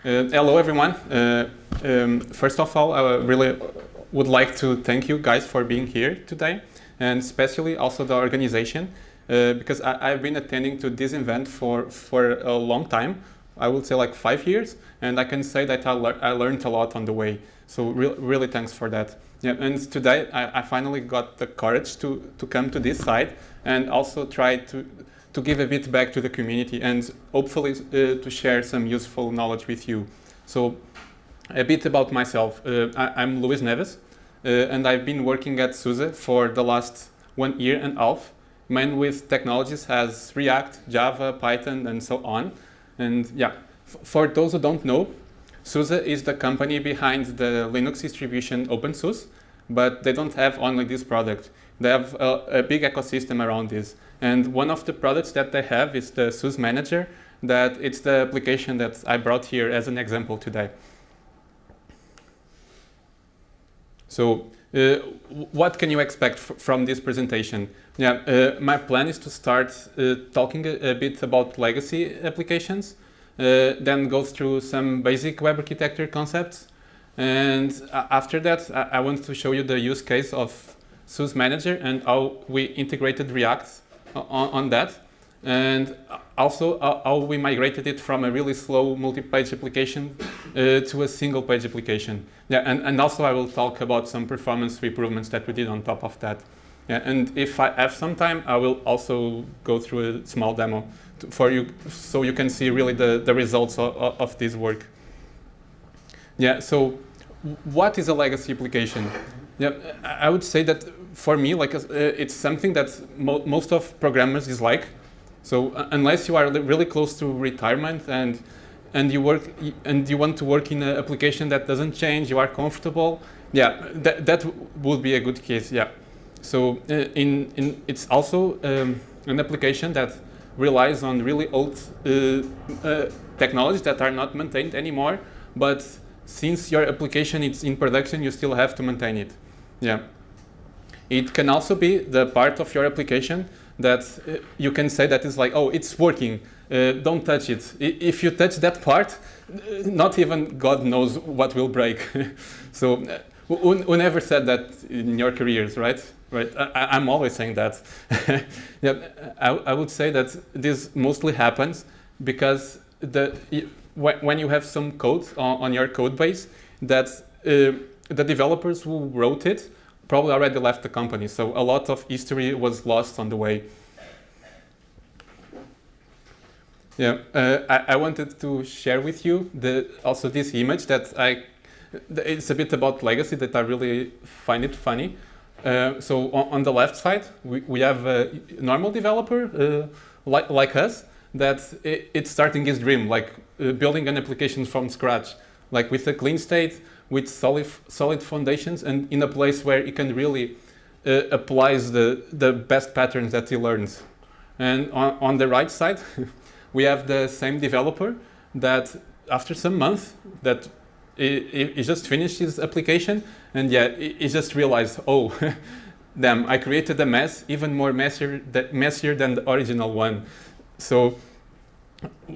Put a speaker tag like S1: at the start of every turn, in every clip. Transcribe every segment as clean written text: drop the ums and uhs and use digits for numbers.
S1: Hello, everyone. First of all, I really would like to thank you guys for being here today, and especially also the organization, because I've been attending to this event for a long time. I would say like 5 years, and I can say that I learned a lot on the way. So really thanks for that. Yeah, and today I finally got the courage to come to this side and also try to give a bit back to the community and hopefully to share some useful knowledge with you. So a bit about myself. I'm Luis Neves, and I've been working at SUSE for the last 1 year and a half, mainly with technologies as React, Java, Python, and so on. And yeah, for those who don't know, SUSE is the company behind the Linux distribution OpenSUSE, but they don't have only this product. They have a big ecosystem around this. And one of the products that they have is the SUSE Manager, that it's the application that I brought here as an example today. So what can you expect from this presentation? Yeah, my plan is to start talking a bit about legacy applications, then go through some basic web architecture concepts, and after that I want to show you the use case of SUSE Manager and how we integrated React on that, and also how we migrated it from a really slow multi-page application to a single-page application. Yeah, and also I will talk about some performance improvements that we did on top of that. Yeah, and if I have some time, I will also go through a small demo for you, so you can see really the results of this work. Yeah, so what is a legacy application? Yeah, I would say that for me, like it's something that most of programmers dislike. So unless you are really close to retirement and you want to work in an application that doesn't change, you are comfortable, yeah, that would be a good case. Yeah. So it's also an application that relies on really old technologies that are not maintained anymore, but since your application is in production, you still have to maintain it. Yeah. It can also be the part of your application that you can say that is like, oh, it's working, don't touch it. If you touch that part, not even God knows what will break. So who never said that in your careers, right? Right. I'm always saying that. Yeah, I would say that this mostly happens because when you have some code on your code base that the developers who wrote it probably already left the company. So a lot of history was lost on the way. Yeah, I wanted to share with you also this image that it's a bit about legacy that I really find it funny. So on the left side, we have a normal developer like us that it's starting his dream, like building an application from scratch, like with a clean state, with solid foundations, and in a place where he can really applies the best patterns that he learns. And on the right side, we have the same developer that after some months that he just finished his application, and yeah, he just realized, oh, damn, I created a mess, even more messier than the original one. So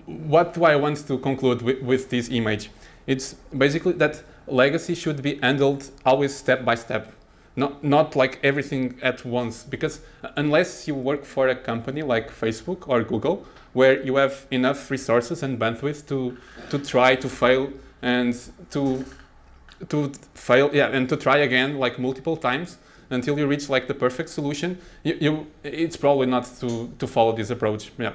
S1: what do I want to conclude with this image? It's basically that legacy should be handled always step by step, not like everything at once, because unless you work for a company like Facebook or Google, where you have enough resources and bandwidth to try to fail and to fail, yeah, and to try again like multiple times until you reach like the perfect solution, it's probably not to follow this approach. Yeah.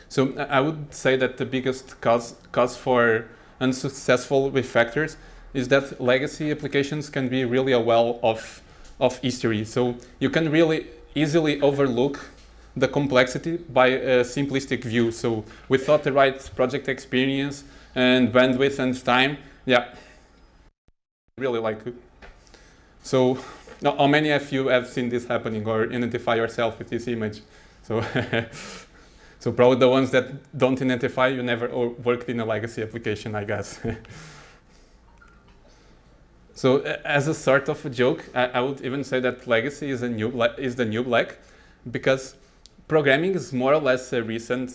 S1: So I would say that the biggest cause for unsuccessful refactors is that legacy applications can be really a well of history. So you can really easily overlook the complexity by a simplistic view. So without the right project experience and bandwidth and time, yeah, really like it. So how many of you have seen this happening or identify yourself with this image? So so probably the ones that don't identify, you never worked in a legacy application, I guess. So as a sort of a joke, I would even say that legacy is the new black, because programming is more or less a recent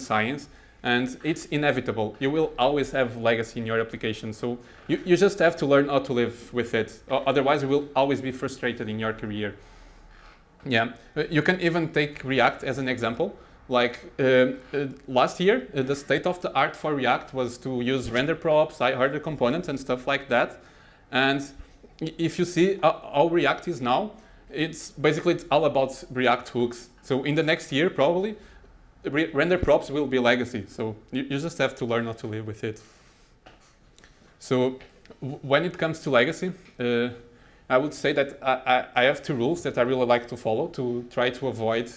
S1: science, and it's inevitable. You will always have legacy in your application, so you just have to learn how to live with it. Otherwise, you will always be frustrated in your career. Yeah, you can even take React as an example. Like last year, the state of the art for React was to use render props, hardware components, and stuff like that. And if you see how React is now, it's all about React hooks. So in the next year, probably, render props will be legacy. So you just have to learn how to live with it. So when it comes to legacy, I would say that I have two rules that I really like to follow to try to avoid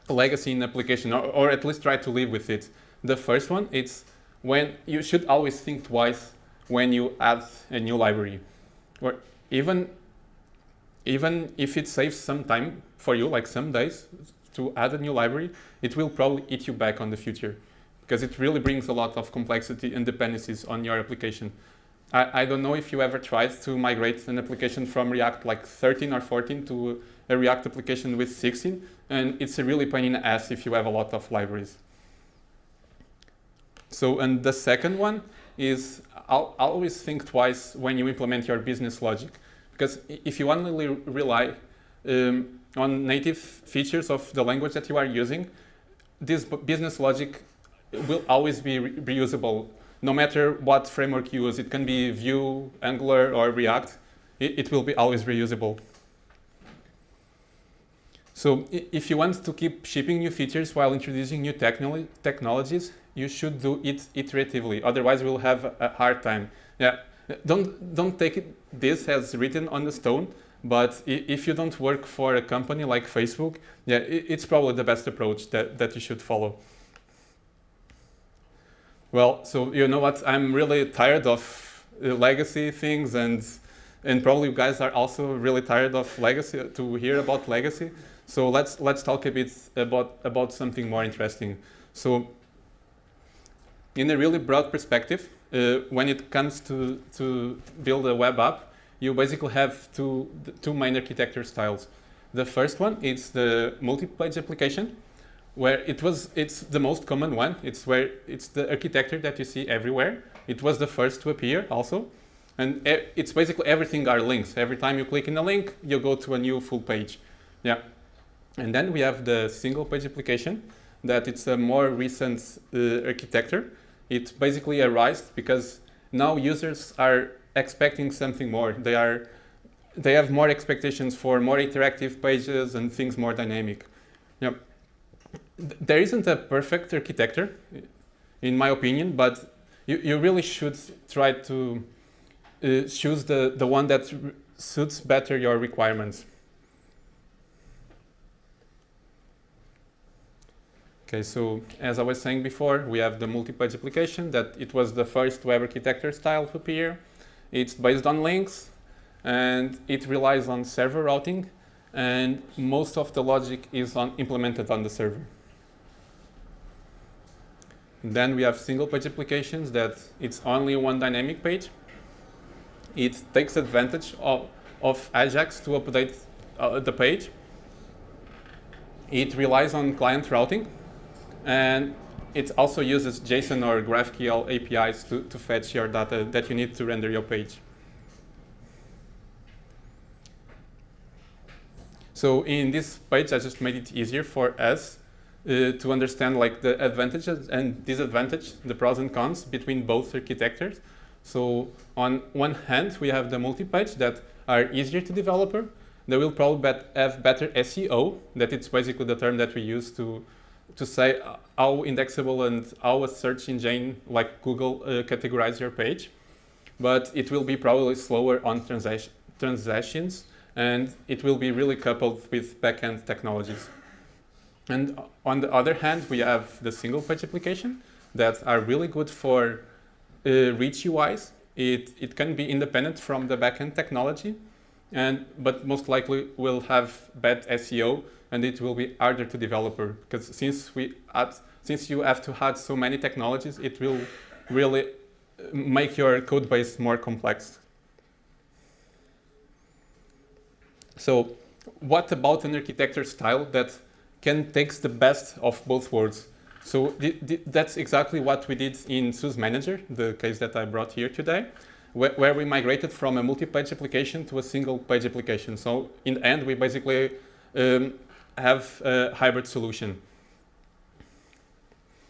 S1: legacy in application, or at least try to live with it. The first one, it's when you should always think twice when you add a new library, or even if it saves some time for you, like some days, to add a new library, it will probably eat you back on the future, because it really brings a lot of complexity and dependencies on your application. I don't know if you ever tried to migrate an application from React like 13 or 14 to a React application with 16, and it's a really pain in the ass if you have a lot of libraries. So, and the second one is I'll always think twice when you implement your business logic, because if you only rely on native features of the language that you are using, this business logic will always be reusable. No matter what framework you use, it can be Vue, Angular, or React, it will be always reusable. So if you want to keep shipping new features while introducing new technologies, you should do it iteratively. Otherwise, we'll have a hard time. Yeah, don't take this as written on the stone. But if you don't work for a company like Facebook, yeah, it's probably the best approach that you should follow. Well, so you know what? I'm really tired of legacy things, and probably you guys are also really tired of legacy, to hear about legacy. So let's talk a bit about something more interesting. So, in a really broad perspective, when it comes to build a web app, you basically have two main architecture styles. The first one is the multi-page application, where it's the most common one. It's the architecture that you see everywhere. It was the first to appear also. And it's basically everything are links. Every time you click in a link, you go to a new full page. Yeah. And then we have the single page application, that it's a more recent architecture. It basically arose because now users are expecting something more. They have more expectations for more interactive pages and things more dynamic. Yeah. There isn't a perfect architecture, in my opinion, but you really should try to choose the one that suits better your requirements. Okay, so as I was saying before, we have the multi-page application, that it was the first web architecture style to appear. It's based on links, and it relies on server routing, and most of the logic is implemented on the server. And then we have single-page applications, that it's only one dynamic page. It takes advantage of Ajax to update the page. It relies on client routing, and it also uses JSON or GraphQL APIs to fetch your data that you need to render your page. So in this page, I just made it easier for us to understand like the advantages and disadvantages, the pros and cons between both architectures. So on one hand, we have the multi-page that are easier to developer. They will probably have better SEO, that it's basically the term that we use to say how indexable and how a search engine like Google categorize your page. But it will be probably slower on transactions, and it will be really coupled with backend technologies. And on the other hand, we have the single page application that are really good for rich UIs. It can be independent from the backend technology, but most likely will have bad SEO, and it will be harder to developer, because since you have to add so many technologies, it will really make your code base more complex. So what about an architecture style that can take the best of both worlds? So that's exactly what we did in SUSE Manager, the case that I brought here today, where we migrated from a multi-page application to a single-page application. So in the end, we basically have a hybrid solution.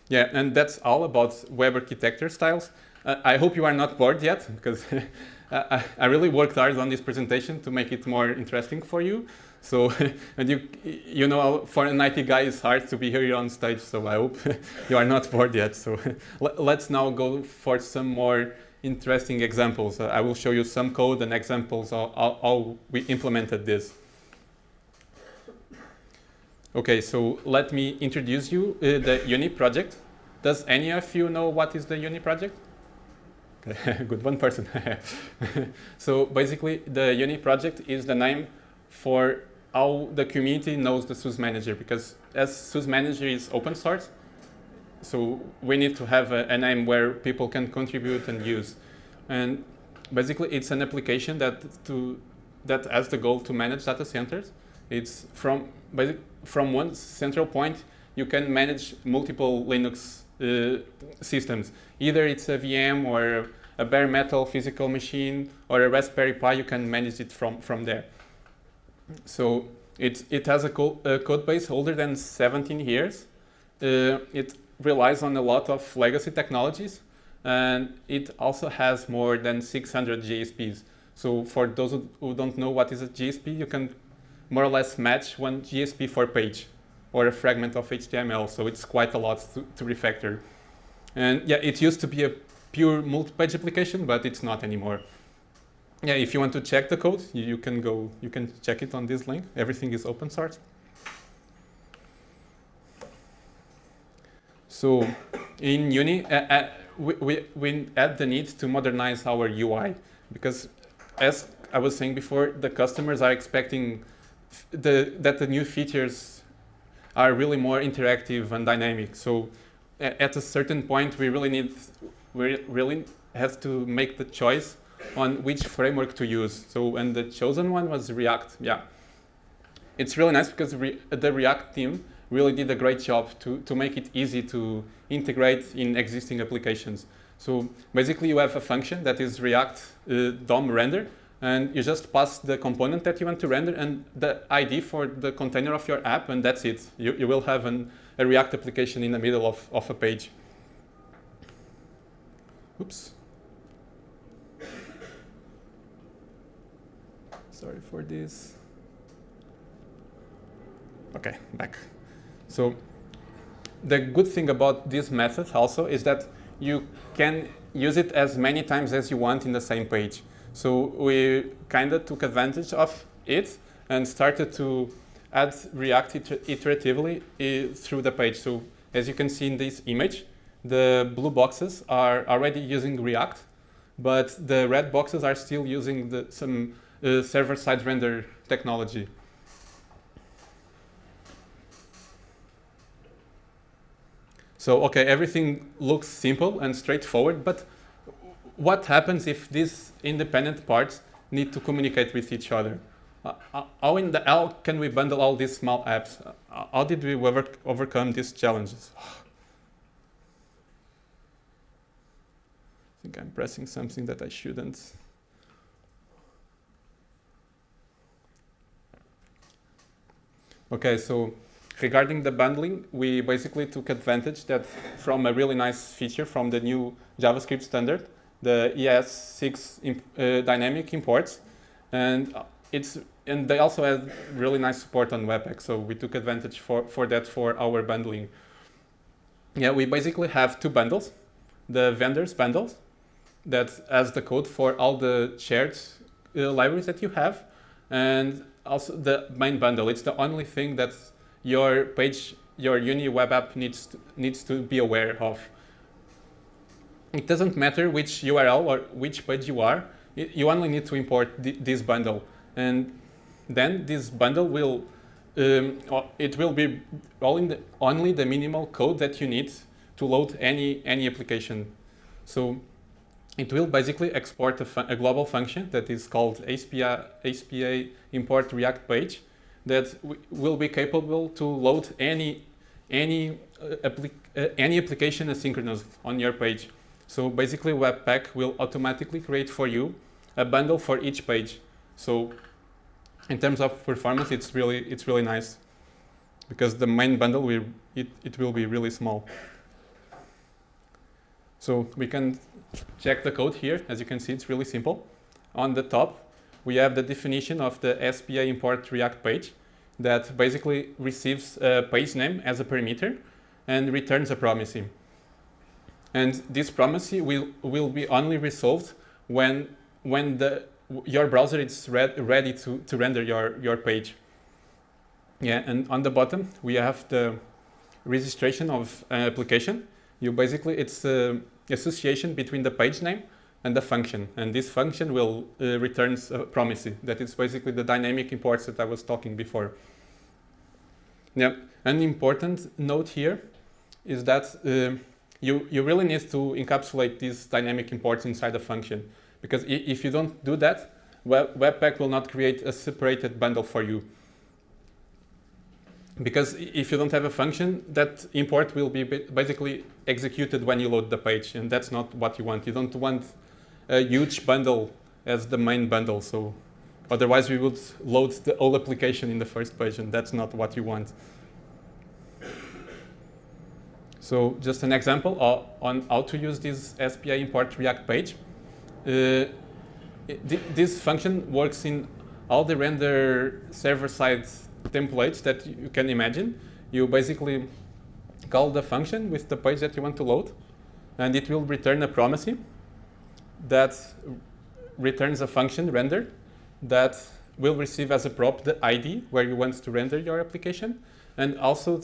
S1: Yeah, and that's all about web architecture styles. I hope you are not bored yet, because I really worked hard on this presentation to make it more interesting for you. So, and you know, for an IT guy, it's hard to be here on stage. So I hope you are not bored yet. So let's now go for some more interesting examples. I will show you some code and examples of how we implemented this. Okay, so let me introduce you the Uni project. Does any of you know what is the Uni project? Okay, good, one person. So basically, the Uni project is the name for how the community knows the SUSE Manager, because as SUSE Manager is open source, so we need to have a name where people can contribute and use. And basically, it's an application that has the goal to manage data centers. It's from one central point, you can manage multiple Linux systems. Either it's a VM or a bare metal physical machine or a Raspberry Pi, you can manage it from there. So it has a code base older than 17 years. It relies on a lot of legacy technologies, and it also has more than 600 GSPs. So for those who don't know what is a GSP, you can more or less match one GSP for page or a fragment of HTML. So it's quite a lot to refactor. And yeah, it used to be a pure multi-page application, but it's not anymore. Yeah, if you want to check the code, you can check it on this link. Everything is open source. So in Uni, we had the need to modernize our UI, because as I was saying before, the customers are expecting that the new features are really more interactive and dynamic. So at a certain point, we really have to make the choice on which framework to use. So, and the chosen one was React. Yeah, it's really nice because the React team really did a great job to make it easy to integrate in existing applications. So basically, you have a function that is React DOM render, and you just pass the component that you want to render and the ID for the container of your app, and that's it. You will have a React application in the middle of a page. Oops. Sorry for this. Okay, back. So the good thing about this method also is that you can use it as many times as you want in the same page. So we kind of took advantage of it and started to add React iteratively through the page. So as you can see in this image, the blue boxes are already using React, but the red boxes are still using some server-side render technology. So, okay, everything looks simple and straightforward, but what happens if these independent parts need to communicate with each other? How in the hell can we bundle all these small apps? How did we overcome these challenges? I think I'm pressing something that I shouldn't. Okay, so regarding the bundling, we basically took advantage from a really nice feature from the new JavaScript standard, the ES6 dynamic imports, and they also have really nice support on Webpack. So we took advantage for that for our bundling. Yeah, we basically have two bundles: the vendors bundles that has the code for all the shared libraries that you have, and also the main bundle. It's the only thing that your Uni web app needs to be aware of. It doesn't matter which URL or which page you are. You only need to import this bundle, and then this bundle will be only the minimal code that you need to load any application. So it will basically export a global function that is called HPA import React page that will be capable to load any any application asynchronous on your page. So basically, Webpack will automatically create for you a bundle for each page. So in terms of performance, it's really nice, because the main bundle it will be really small. So we can check the code here. As you can see, it's really simple. On the top, we have the definition of the SPA import React page that basically receives a page name as a parameter and returns a promise. And this promise will be only resolved when your browser is ready to render your page. Yeah, and on the bottom, we have the registration of an application. It's an association between the page name and the function. And this function will returns a promise. That is basically the dynamic imports that I was talking before. Yeah, an important note here is that you really need to encapsulate these dynamic imports inside the function. Because if you don't do that, Webpack will not create a separated bundle for you. Because if you don't have a function, that import will be basically executed when you load the page, and that's not what you want. You don't want a huge bundle as the main bundle, so otherwise we would load the whole application in the first page, and that's not what you want. So just an example on how to use this SPA import React page. This function works in all the render server-side templates that you can imagine. You basically call the function with the page that you want to load, and it will return a promise that returns a function render that will receive as a prop the ID where you want to render your application, and also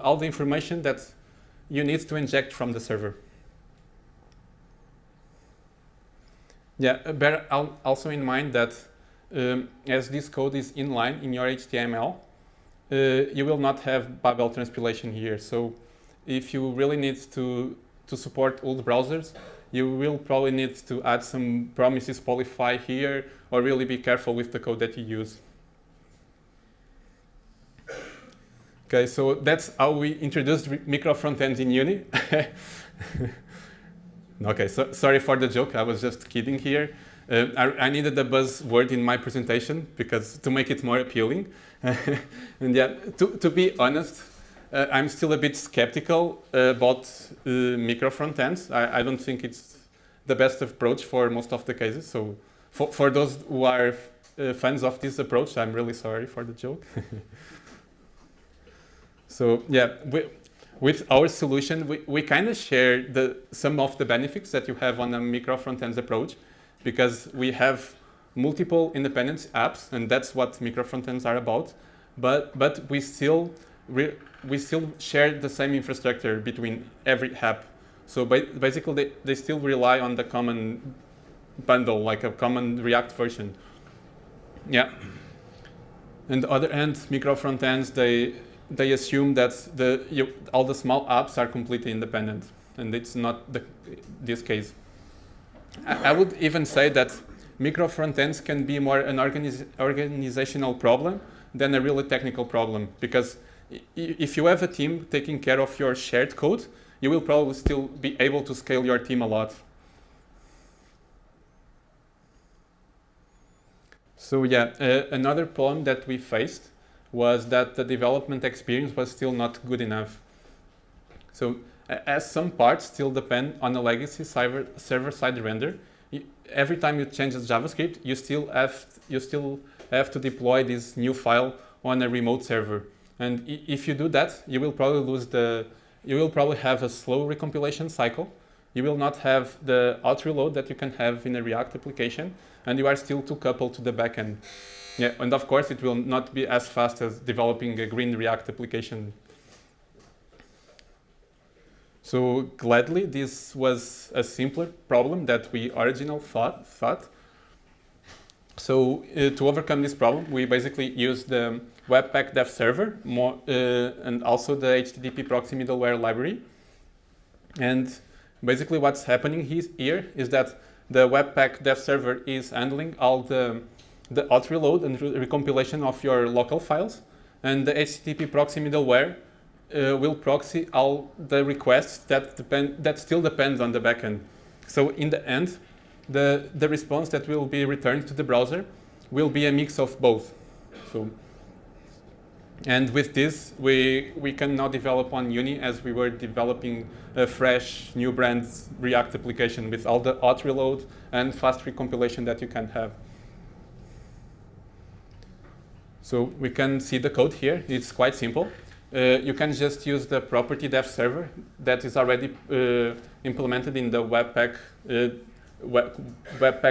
S1: all the information that you need to inject from the server. Yeah, bear also in mind that as this code is inline in your HTML, you will not have Babel transpilation here. So if you really need to support all the browsers, you will probably need to add some promises polyfy here, or really be careful with the code that you use. Okay, so that's how we introduced micro frontends in Uni. Okay, so sorry for the joke. I was just kidding here. I needed a buzzword in my presentation because to make it more appealing. And yeah, to be honest, I'm still a bit skeptical about micro frontends. I don't think it's the best approach for most of the cases. So for those who are fans of this approach, I'm really sorry for the joke. So yeah, with our solution, we kind of share some of the benefits that you have on a micro frontends approach, because we have multiple independent apps, and that's what micro frontends are about. But we still share the same infrastructure between every app. So basically, they still rely on the common bundle, like a common React version. Yeah. On the other hand, micro frontends, they assume that all the small apps are completely independent, and it's not this case. I would even say that micro frontends can be more an organizational problem than a really technical problem, because if you have a team taking care of your shared code, you will probably still be able to scale your team a lot. So yeah, another problem that we faced was that the development experience was still not good enough. So as some parts still depend on a legacy server-side render, every time you change the JavaScript, you still have to deploy this new file on a remote server. And if you do that, you will probably have a slow recompilation cycle. You will not have the auto reload that you can have in a React application, and you are still too coupled to the backend. Yeah, and of course it will not be as fast as developing a green React application. So gladly, this was a simpler problem that we originally thought. So to overcome this problem, we basically used the Webpack Dev Server and also the HTTP proxy middleware library. And basically what's happening here is that the Webpack Dev Server is handling all the auto reload and recompilation of your local files, and the HTTP proxy middleware will proxy all the requests that still depend on the backend. So in the end, the response that will be returned to the browser will be a mix of both. So, and with this, we can now develop on Uni as we were developing a fresh, new brand React application with all the auto reload and fast recompilation that you can have. So we can see the code here. It's quite simple. You can just use the property dev server that is already implemented in the Webpack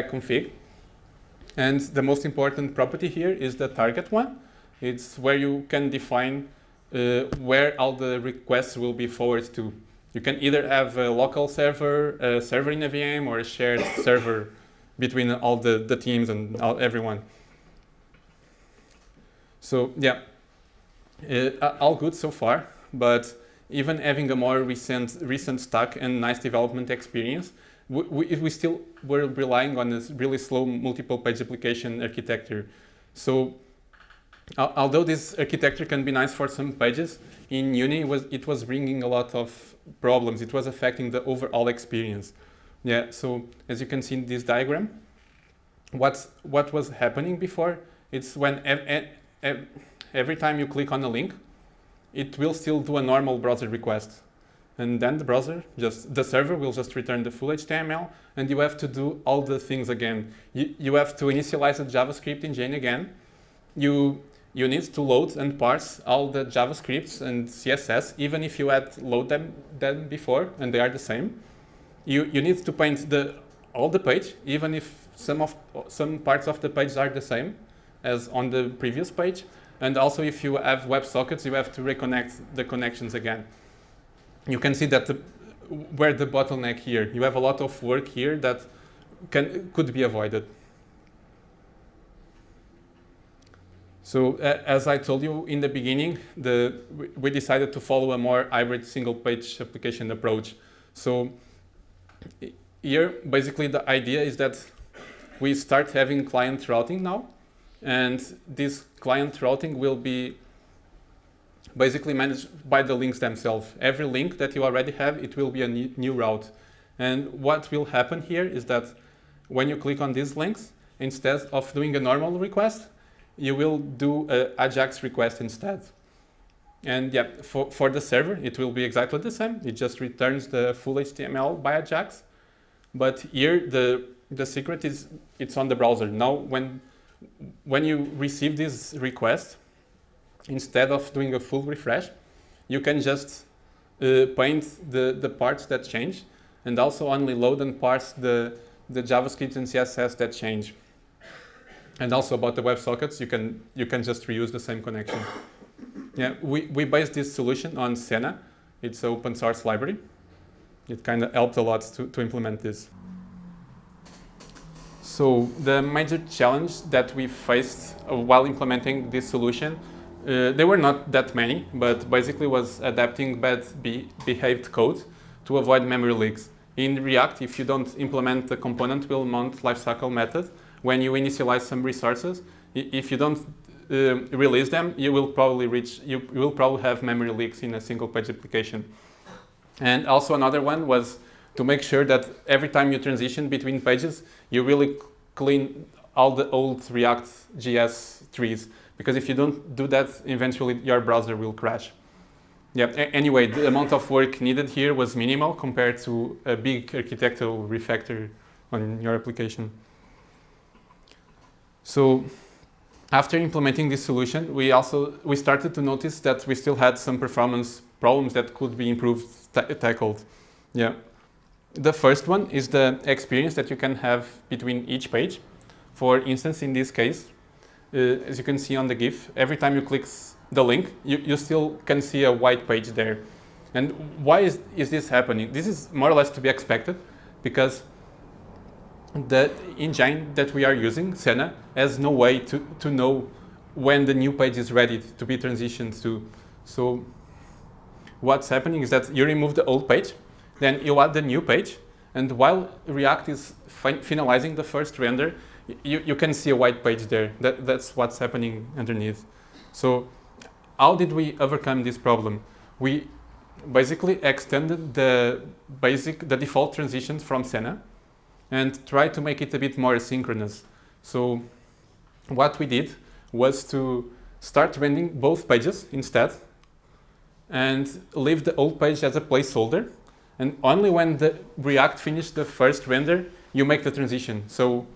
S1: config. And the most important property here is the target one. It's where you can define where all the requests will be forwarded to. You can either have a local server, a server in a VM, or a shared server between all the teams and everyone. So yeah, all good so far, but even having a more recent stack and nice development experience, we still were relying on this really slow multiple page application architecture. So although this architecture can be nice for some pages, in Uni it was bringing a lot of problems. It was affecting the overall experience. Yeah, so as you can see in this diagram, what was happening before, it's when every time you click on a link, it will still do a normal browser request. And then the server will just return the full HTML, and you have to do all the things again. You have to initialize the JavaScript engine again. You need to load and parse all the JavaScripts and CSS, even if you had loaded them before, and they are the same. You need to paint all the page, even if some parts of the page are the same as on the previous page. And also, if you have WebSockets, you have to reconnect the connections again. You can see that where the bottleneck here. You have a lot of work here that could be avoided. So as I told you in the beginning, we decided to follow a more hybrid single-page application approach. So here, basically, the idea is that we start having client routing now, and this client routing will be basically managed by the links themselves. Every link that you already have, it will be a new route. And what will happen here is that when you click on these links, instead of doing a normal request, you will do an AJAX request instead. And yeah, for the server, it will be exactly the same. It just returns the full HTML by AJAX. But here, the secret is it's on the browser. Now, when you receive this request, instead of doing a full refresh, you can just paint the parts that change, and also only load and parse the JavaScript and CSS that change. And also about the WebSockets, you can just reuse the same connection. Yeah, we based this solution on Senna. It's an open source library. It kind of helped a lot to implement this. So the major challenge that we faced while implementing this solution, there were not that many, but basically was adapting bad behaved code to avoid memory leaks. In React, if you don't implement the component will mount lifecycle method, when you initialize some resources, if you don't release them, you will probably have memory leaks in a single page application. And also another one was to make sure that every time you transition between pages, you really clean all the old React.js trees. Because if you don't do that, eventually your browser will crash. Yeah. Anyway, the amount of work needed here was minimal compared to a big architectural refactor on your application. So after implementing this solution, we started to notice that we still had some performance problems that could be improved, tackled. Yeah. The first one is the experience that you can have between each page. For instance, in this case, as you can see on the GIF, every time you click the link, you still can see a white page there. And why is this happening? This is more or less to be expected, because the engine that we are using, Senna, has no way to know when the new page is ready to be transitioned to. So what's happening is that you remove the old page, then you add the new page, and while React is finalizing the first render, you can see a white page there. That's what's happening underneath. So how did we overcome this problem? we basically extended the default transitions from Senna and tried to make it a bit more asynchronous. So what we did was to start rendering both pages instead and leave the old page as a placeholder. And only when the React finished the first render, you make the transition. So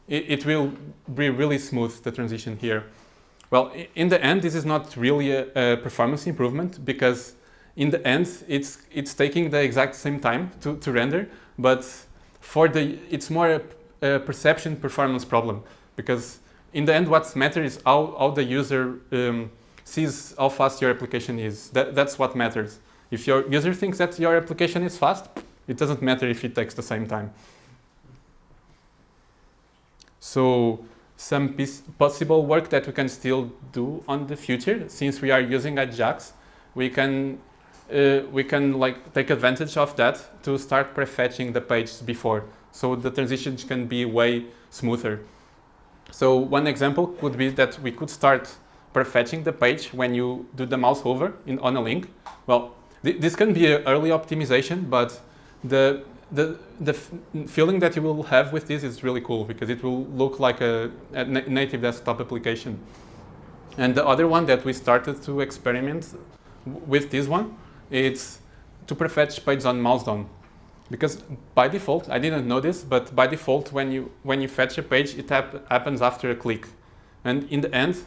S1: it will be really smooth, the transition here. Well, in the end, this is not really a performance improvement because in the end, it's taking the exact same time to render, but it's more a perception performance problem because in the end, what matters is how the user sees how fast your application is. That's what matters. If your user thinks that your application is fast, it doesn't matter if it takes the same time. So some possible work that we can still do on the future, since we are using Ajax, we can like take advantage of that to start prefetching the page before, so the transitions can be way smoother. So one example could be that we could start prefetching the page when you do the mouse over on a link. Well, this can be an early optimization, but the feeling that you will have with this is really cool because it will look like a native desktop application. And the other one that we started to experiment with this one, it's to prefetch pages on mouse down. Because by default, I didn't know this, but by default, when you fetch a page, it happens after a click. And in the end,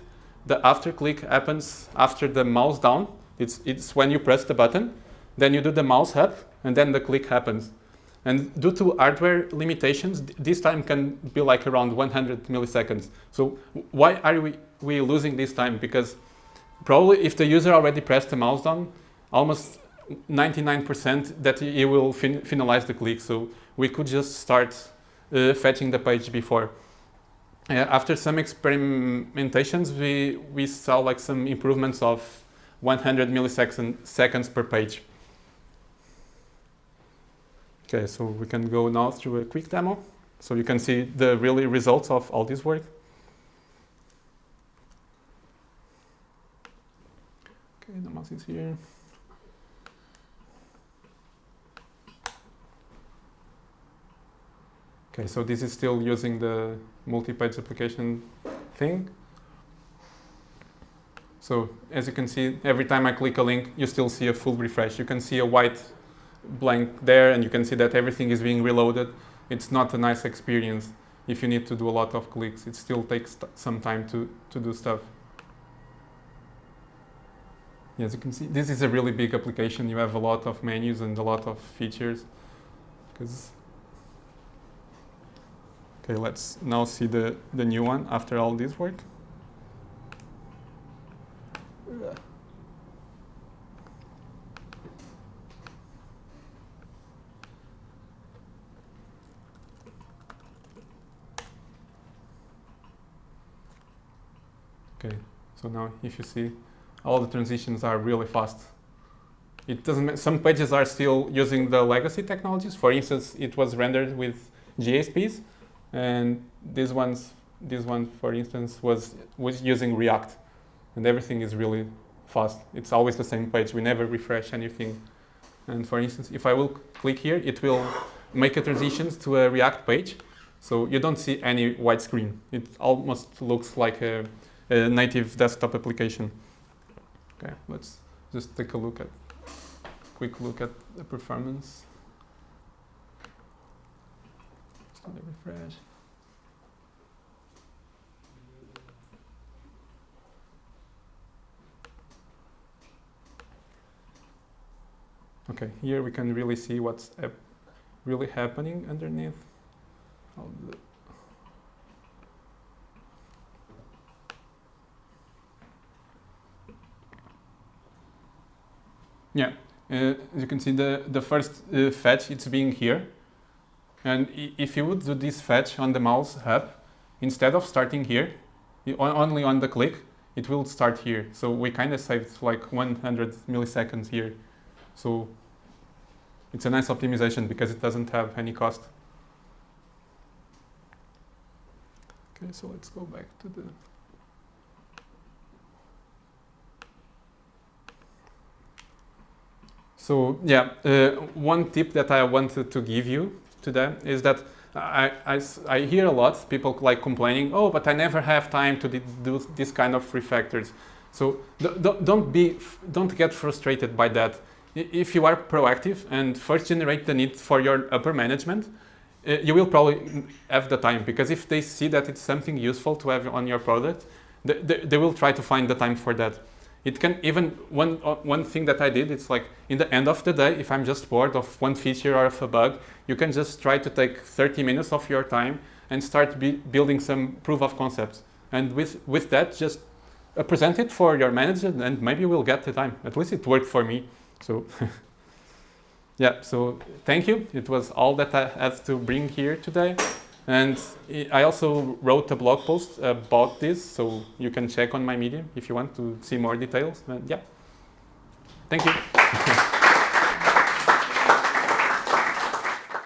S1: the after click happens after the mouse down. It's when you press the button, then you do the mouse up, and then the click happens. And due to hardware limitations, this time can be like around 100 milliseconds. So why are we losing this time? Because probably if the user already pressed the mouse down, almost 99% that he will finalize the click. So we could just start fetching the page before. After some experimentations, we saw like some improvements of 100 milliseconds per page. Okay, so we can go now through a quick demo, so you can see the really results of all this work. Okay, the mouse is here. Okay, so this is still using the multi-page application thing. So as you can see, every time I click a link, you still see a full refresh. You can see a white blank there, and you can see that everything is being reloaded. It's not a nice experience if you need to do a lot of clicks. It still takes some time to do stuff. As you can see, this is a really big application. You have a lot of menus and a lot of features. Okay, let's now see the new one after all this work. Okay, so now if you see, all the transitions are really fast. It doesn't. Some pages are still using the legacy technologies. For instance, it was rendered with GSPs, and this one, for instance, was using React, and everything is really fast. It's always the same page. We never refresh anything. And for instance, if I will click here, it will make a transition to a React page, so you don't see any white screen. It almost looks like a native desktop application. Okay, let's just take a quick look at the performance. Just gonna refresh. Okay, here we can really see what's really happening underneath. Yeah, as you can see, the first fetch, it's being here. And if you would do this fetch on the mouse up, instead of starting here, only on the click, it will start here. So we kind of saved like 100 milliseconds here. So it's a nice optimization because it doesn't have any cost. Okay, so let's go back to the... So yeah, one tip that I wanted to give you today is that I hear a lot people like complaining, oh, but I never have time to do this kind of refactors. So don't get frustrated by that. If you are proactive and first generate the need for your upper management, you will probably have the time, because if they see that it's something useful to have on your product, they will try to find the time for that. It can even, one thing that I did, it's like in the end of the day, if I'm just bored of one feature or of a bug, you can just try to take 30 minutes of your time and start building some proof of concepts. And with that, just present it for your manager, and maybe we'll get the time. At least it worked for me. So yeah, so thank you. It was all that I had to bring here today. And I also wrote a blog post about this, so you can check on my Medium if you want to see more details. And yeah, thank you.